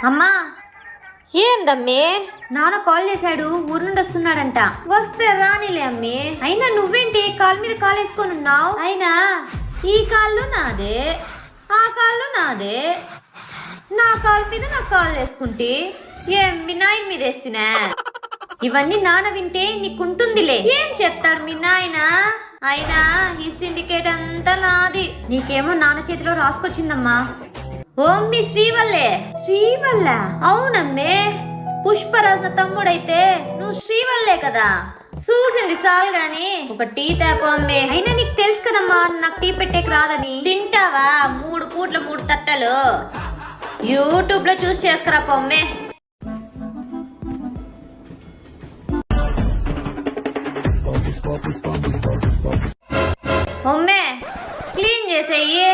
అమ్మా ఏందమ్మి? నాన్న కాల్ చేశాడు, ఊరు నుండి వస్తున్నాడంట. వస్తే రానిలే అమ్మి. అయినా నువ్వేంటి కాలు మీద కాలు వేసుకొని ఉన్నావు? అయినా ఈ కాళ్ళు నాదే, ఆ కాళ్ళు నాదే, నా కాలు మీద నా కాలు వేసుకుంటే ఏం మీ నాయన మీద వేస్తున్నా? ఇవన్నీ నాన్న వింటే నీకుంటుందిలే. ఏం చెప్తాడు మీ నాయన? అయినా ఈ సిండికేట్ అంతా నాది. నీకేమో నాన్న చేతిలో రాసుకొచ్చిందమ్మా. ఓం మీ శ్రీవల్లే. శ్రీవల్ల? అవునమ్మే, పుష్పరాజన తమ్ముడైతే నువ్వు శ్రీవల్లే కదా. చూసింది సాల్ గాని ఒక టీ తాపు అమ్మే. అయినా నీకు తెలుసు కదమ్మా నాకు టీ పెట్టేకి రాదని. తింటావా 3 పూట్ల 3 తట్టలు? యూట్యూబ్ లో చూసి చేసుకురా పొమ్మే. అమ్మే క్లీన్ చేసేయి.